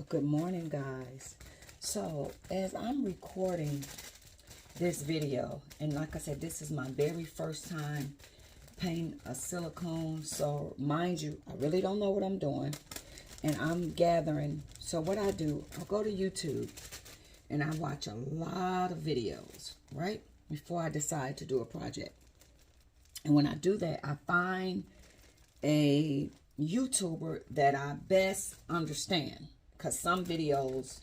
Well, good morning, guys. So, as I'm recording this video, and like I said, this is my very first time painting a silicone. So, mind you, I really don't know what I'm doing. And I'm gathering. So, what I do, I'll go to YouTube and I watch a lot of videos, right? Before I decide to do a project. And when I do that, I find a YouTuber that I best understand. Because some videos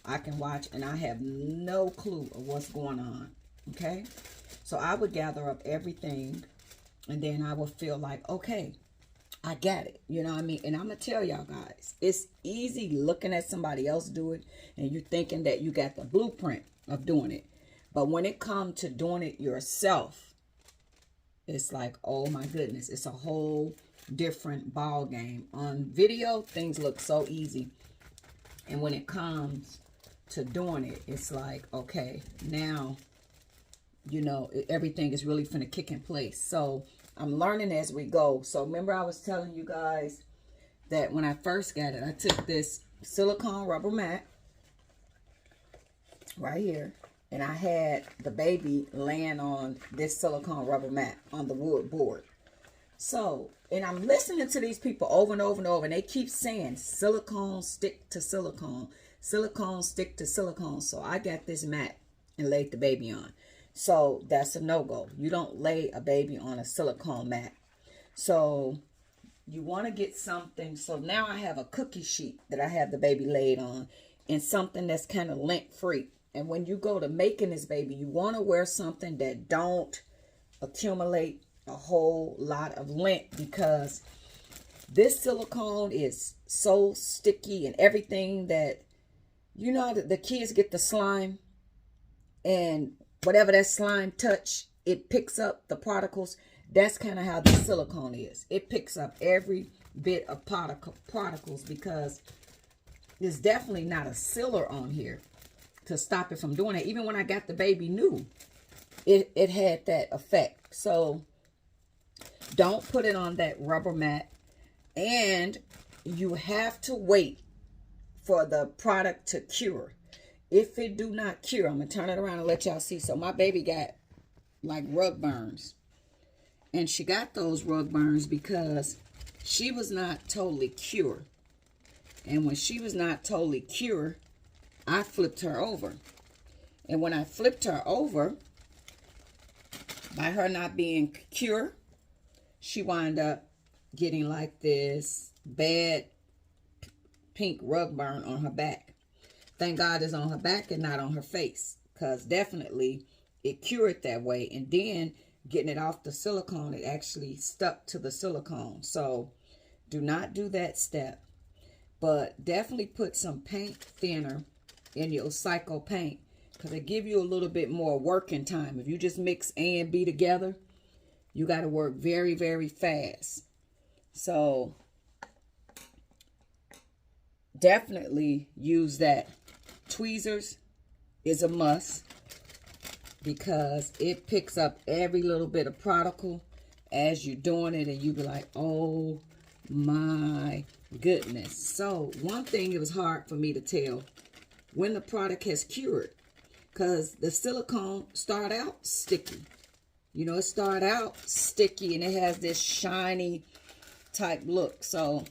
I can watch and I have no clue of what's going on. Okay? So I would gather up everything and then I would feel like, okay, I got it. You know what I mean? And I'm going to tell y'all guys, it's easy looking at somebody else do it and you thinking that you got the blueprint of doing it. But when it comes to doing it yourself, it's like, oh my goodness, it's a whole different ball game. On video, things look so easy. And when it comes to doing it, it's like, okay, now, you know, everything is really finna kick in place. So I'm learning as we go. So remember I was telling you guys that when I first got it, I took this silicone rubber mat right here. And I had the baby laying on this silicone rubber mat on the wood board. So, and I'm listening to these people over and over and over, and they keep saying silicone stick to silicone, silicone stick to silicone. So I got this mat and laid the baby on. So that's a no-go. You don't lay a baby on a silicone mat. So you want to get something. So now I have a cookie sheet that I have the baby laid on and something that's kind of lint-free. And when you go to making this baby, you want to wear something that don't accumulate a whole lot of lint, because this silicone is so sticky and everything that, you know, the kids get the slime and whatever that slime touch, it picks up the particles. That's kind of how the silicone is. It picks up every bit of particles, because there's definitely not a sealer on here to stop it from doing it. Even when I got the baby new, it had that effect. So don't put it on that rubber mat. And you have to wait for the product to cure. If it do not cure, I'm going to turn it around and let y'all see. So my baby got like rug burns. And she got those rug burns because she was not totally cured. And when she was not totally cured, I flipped her over. And when I flipped her over, by her not being cured, she wound up getting like this bad pink rug burn on her back. Thank God it's on her back and not on her face, because definitely it cured that way. And then getting it off the silicone, it actually stuck to the silicone. So do not do that step. But definitely put some paint thinner in your Psycho paint, because it give you a little bit more working time. If you just mix A and B together, you got to work very, very fast. So definitely use that. Tweezers is a must, because it picks up every little bit of particle as you're doing it, and you be like, oh my goodness. So one thing, it was hard for me to tell when the product has cured, because the silicone start out sticky. You know, it started out sticky and it has this shiny type look. So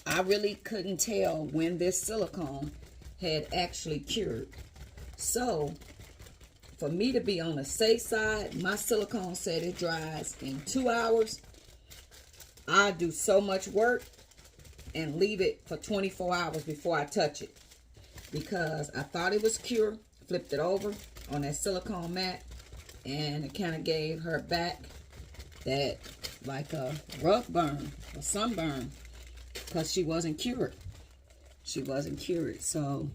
I really couldn't tell when this silicone had actually cured. So for me to be on the safe side, my silicone said it dries in 2 hours. I do so much work and leave it for 24 hours before I touch it, because I thought it was cured, flipped it over on that silicone mat, and it kind of gave her back that like a rug burn or sunburn, because she wasn't cured. She wasn't cured. So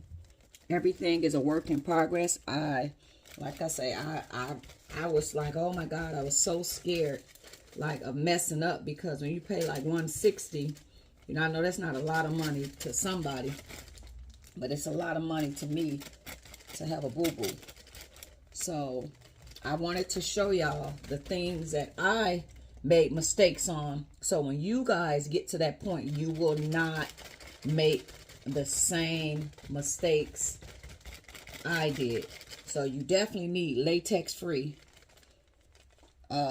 everything is a work in progress. Like I say, I was like, oh my God, I was so scared like of messing up, because when you pay like $160, you know, I know that's not a lot of money to somebody, but it's a lot of money to me to have a boo-boo. So I wanted to show y'all the things that I made mistakes on. So when you guys get to that point, you will not make the same mistakes I did. So you definitely need latex-free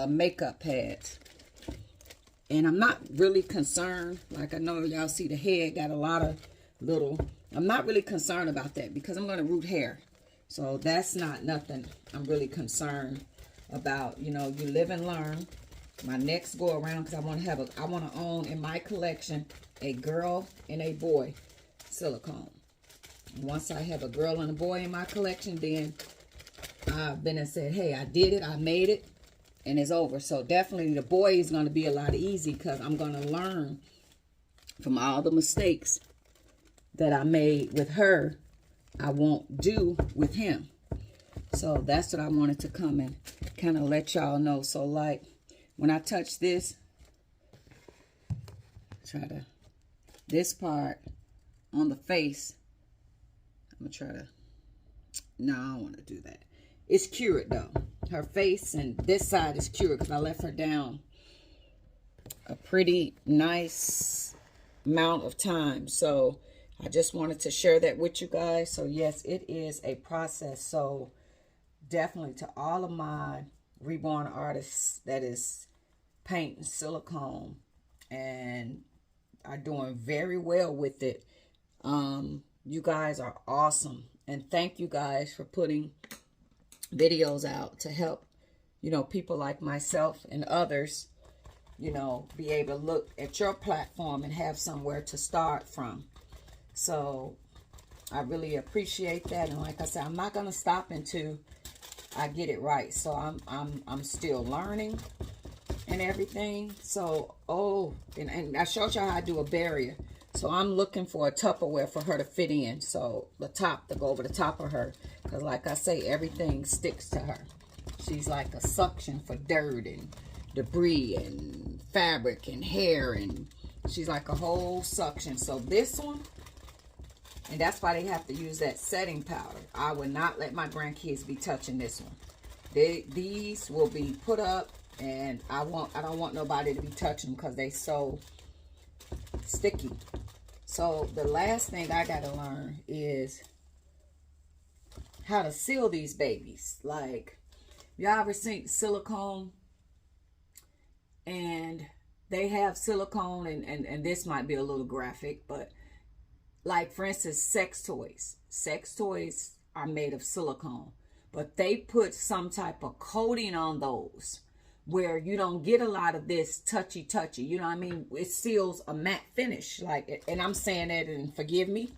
makeup pads. And I'm not really concerned. Like, I know y'all see the head got a lot of little. I'm not really concerned about that because I'm going to root hair. So that's not nothing I'm really concerned about. You know, you live and learn. My next go around, because I want to have I want to own in my collection a girl and a boy silicone. Once I have a girl and a boy in my collection, then I've been and said, hey, I did it, I made it, and it's over. So definitely the boy is going to be a lot easy because I'm going to learn from all the mistakes that I made with her. I won't do with him. So that's what I wanted to come and kind of let y'all know. So like when I touch this, this part on the face, I'm going to try to, no, I don't want to do that. It's cured though. Her face and this side is cured because I left her down a pretty nice amount of time. So I just wanted to share that with you guys. So yes, it is a process. So definitely to all of my reborn artists that is painting silicone and are doing very well with it. You guys are awesome. And thank you guys for putting videos out to help, you know, people like myself and others, you know, be able to look at your platform and have somewhere to start from. So I really appreciate that. And like I said, I'm not going to stop until I get it right. So I'm still learning and everything. So, and I showed y'all how I do a barrier. So I'm looking for a Tupperware for her to fit in. So the top to go over the top of her. Because like I say, everything sticks to her. She's like a suction for dirt and debris and fabric and hair. And she's like a whole suction. So this one, and that's why they have to use that setting powder. I would not let my grandkids be touching this one. These will be put up, and I don't want nobody to be touching them because they so sticky. So the last thing I got to learn is how to seal these babies. Like, y'all ever seen silicone? And they have silicone, and this might be a little graphic, but like, for instance, sex toys. Sex toys are made of silicone, but they put some type of coating on those where you don't get a lot of this touchy. You know what I mean? It seals a matte finish. Like, and I'm saying that, and forgive me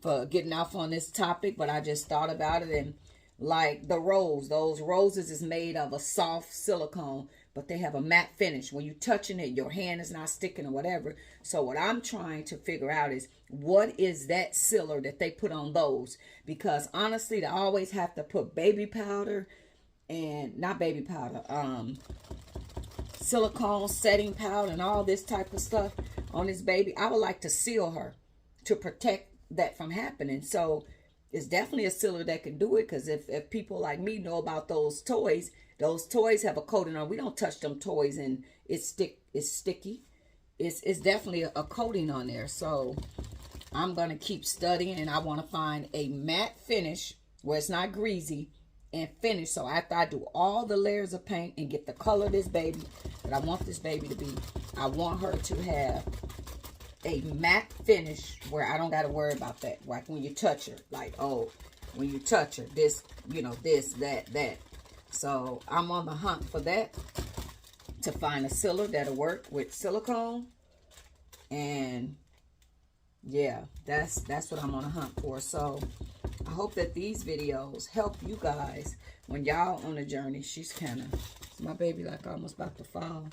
for getting off on this topic, but I just thought about it. And like the rose, those roses is made of a soft silicone, but they have a matte finish. When you're touching it, your hand is not sticking or whatever. So what I'm trying to figure out is, what is that sealer that they put on those? Because honestly, they always have to put baby powder and not baby powder, silicone setting powder and all this type of stuff on this baby. I would like to seal her to protect that from happening. So it's definitely a sealer that can do it, because if people like me know about those toys have a coating on. We don't touch them toys and it's sticky. It's definitely a coating on there. So I'm going to keep studying, and I want to find a matte finish where it's not greasy and finish. So after I do all the layers of paint and get the color of this baby that I want this baby to be, I want her to have a matte finish where I don't got to worry about that. Like when you touch her, like, oh, when you touch her, this, you know, this, that. So I'm on the hunt for that, to find a sealer that'll work with silicone. And yeah, that's what I'm on a hunt for. So I hope that these videos help you guys when y'all on a journey. She's kind of, my baby like almost about to fall.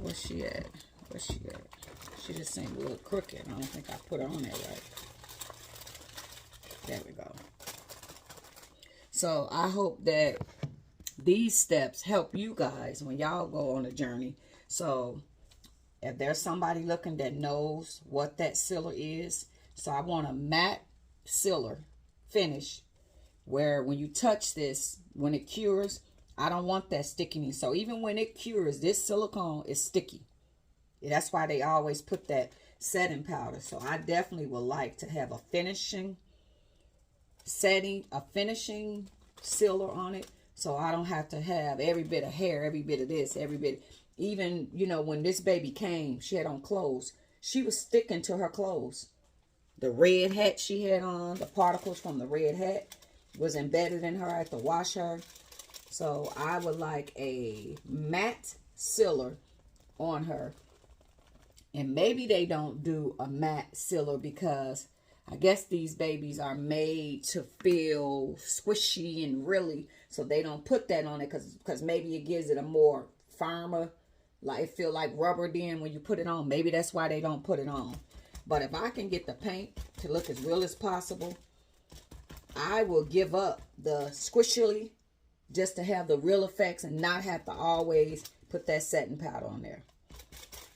Where's she at? She just seemed a little crooked. I don't think I put her on there right. There we go. So I hope that these steps help you guys when y'all go on a journey. So if there's somebody looking that knows what that sealer is, so I want a matte sealer finish where when you touch this, when it cures, I don't want that stickiness. So even when it cures, this silicone is sticky. That's why they always put that setting powder. So I definitely would like to have a finishing setting, a finishing sealer on it. So I don't have to have every bit of hair, every bit of this, every bit. Even, you know, when this baby came, she had on clothes. She was sticking to her clothes. The red hat she had on, the particles from the red hat was embedded in her. I had to wash her. So I would like a matte sealer on her. And maybe they don't do a matte sealer because I guess these babies are made to feel squishy and really. So they don't put that on it because maybe it gives it a more firmer, like it feel like rubber then when you put it on. Maybe that's why they don't put it on. But if I can get the paint to look as real as possible, I will give up the squishily just to have the real effects and not have to always put that setting powder on there.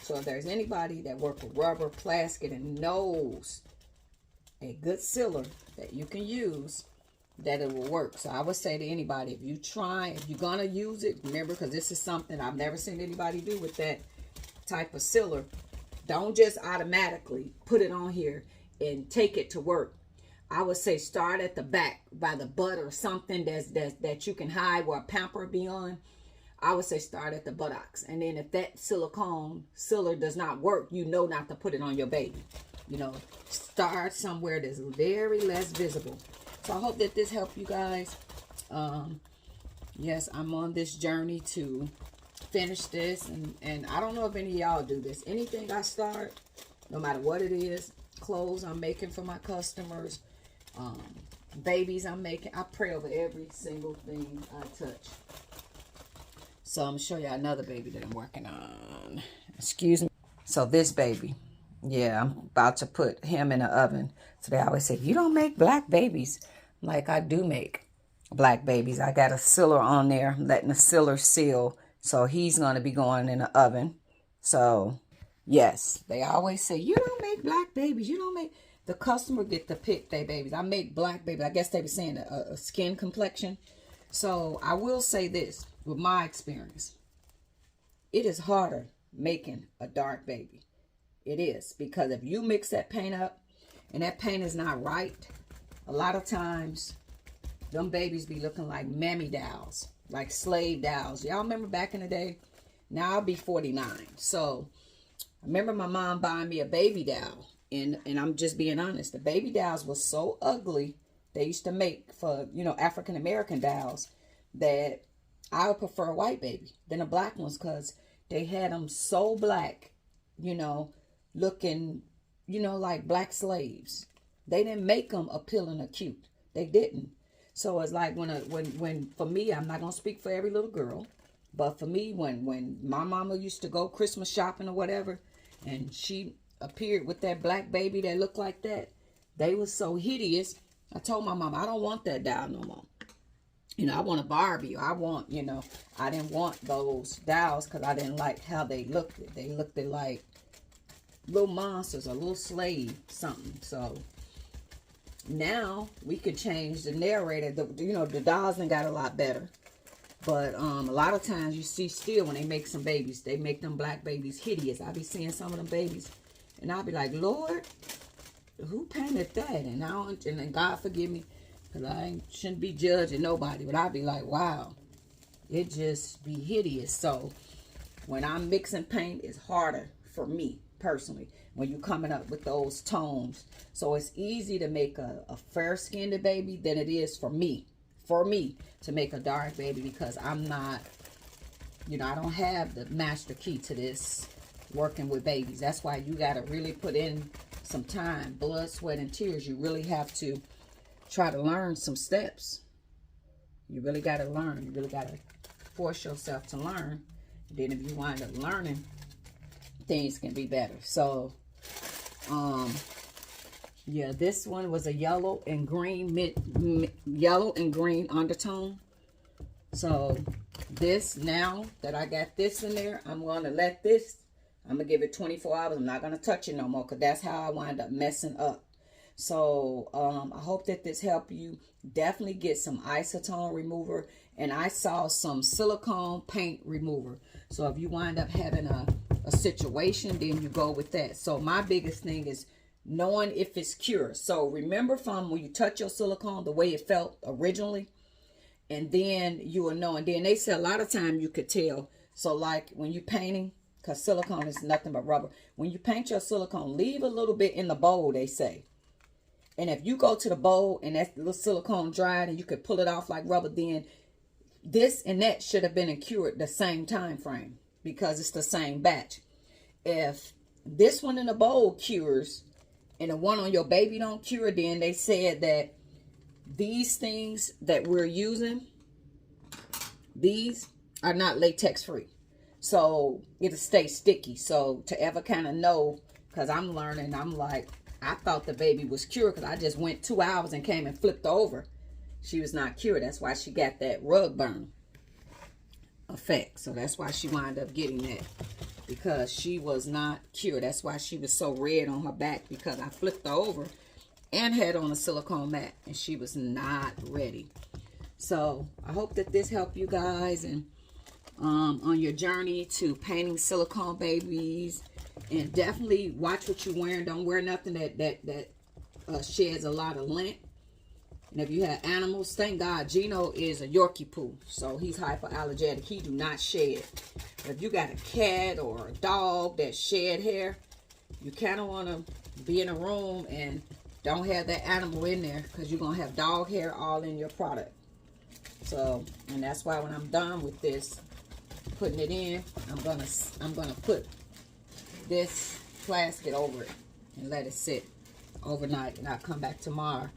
So if there's anybody that works with rubber, plastic, and knows a good sealer that you can use, that it will work. So I would say to anybody, if you're going to use it, remember, because this is something I've never seen anybody do with that type of sealer. Don't just automatically put it on here and take it to work. I would say start at the back by the butt or something that you can hide where a pamper be on. I would say start at the buttocks. And then if that silicone sealer does not work, you know not to put it on your baby. You know, start somewhere that's very less visible. So I hope that this helped you guys. Yes, I'm on this journey to finish this. And I don't know if any of y'all do this. Anything I start, no matter what it is, clothes I'm making for my customers, babies I'm making, I pray over every single thing I touch. So I'm going to show you another baby that I'm working on. Excuse me. So this baby, yeah, I'm about to put him in the oven. So they always say, you don't make black babies. Like, I do make black babies. I got a sealer on there, letting the sealer seal. So he's going to be going in the oven. So, yes, they always say, you don't make black babies. You don't make... The customer get to pick their babies. I make black babies. I guess they were saying a skin complexion. So I will say this, with my experience, it is harder making a dark baby. It is, because if you mix that paint up and that paint is not right, a lot of times them babies be looking like mammy dolls, like slave dolls. Y'all remember back in the day? Now I'll be 49. So I remember my mom buying me a baby doll. And I'm just being honest, the baby dolls was so ugly. They used to make for, you know, African-American dolls, that I would prefer a white baby than the black ones, because they had them so black, you know, looking, you know, like black slaves. They didn't make them appealing or cute. They didn't. So it's like when for me, I'm not going to speak for every little girl, but for me, when my mama used to go Christmas shopping or whatever, and she appeared with that black baby that looked like that, they was so hideous. I told my mom, I don't want that doll no more. You know, I want a Barbie. Or I want, you know, I didn't want those dolls because I didn't like how they looked. They looked like little monsters, a little slave, something. So now we could change the narrator. You know, the dolls done got a lot better. But a lot of times you see still when they make some babies, they make them black babies hideous. I be seeing some of them babies and I'll be like, Lord, who painted that? And and God forgive me, because I shouldn't be judging nobody, but I'll be like, wow, it just be hideous. So when I'm mixing paint, it's harder for me personally when you're coming up with those tones. So it's easy to make a fair-skinned baby than it is for me to make a dark baby, because I'm not, you know, I don't have the master key to this working with babies. That's why you got to really put in some time, blood, sweat, and tears. You really have to try to learn some steps. You really got to learn. You really got to force yourself to learn. And then if you wind up learning, things can be better. So, yeah, this one was a yellow and green undertone. So this, now that I got this in there, I'm going to let this, I'm going to give it 24 hours. I'm not going to touch it no more, because that's how I wind up messing up. So I hope that this helped you. Definitely get some isotone remover. And I saw some silicone paint remover. So if you wind up having a a situation, then you go with that. So my biggest thing is knowing if it's cured. So remember from when you touch your silicone, the way it felt originally, and then you will know. And then they say a lot of time you could tell. So like when you painting, because silicone is nothing but rubber. When you paint your silicone, leave a little bit in the bowl, they say. And if you go to the bowl and that little silicone dried and you could pull it off like rubber, then this and that should have been cured the same time frame, because it's the same batch. If this one in the bowl cures and the one on your baby don't cure, then they said that these things that we're using, these are not latex free. So it'll stay sticky. So to ever kind of know, because I'm learning, I'm like, I thought the baby was cured because I just went 2 hours and came and flipped over. She was not cured. That's why she got that rug burn effect. So that's why she wound up getting that, because she was not cured. That's why she was so red on her back, because I flipped her over and had on a silicone mat and she was not ready. So I hope that this helped you guys and on your journey to painting silicone babies. And definitely watch what you're wearing. Don't wear nothing that sheds a lot of lint. And if you have animals, thank God Gino is a Yorkie poo, so he's hypoallergenic. He do not shed. But if you got a cat or a dog that shed hair, you kind of want to be in a room and don't have that animal in there, because you're going to have dog hair all in your product. So, and that's why when I'm done with this, putting it in, I'm gonna put this plastic over it and let it sit overnight, and I'll come back tomorrow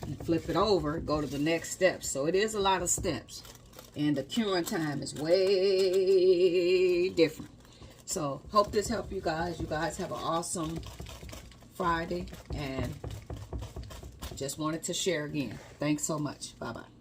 and flip it over, go to the next step. So it is a lot of steps, and the curing time is way different. So hope this helped you guys. You guys have an awesome Friday, and just wanted to share again. Thanks so much. Bye bye.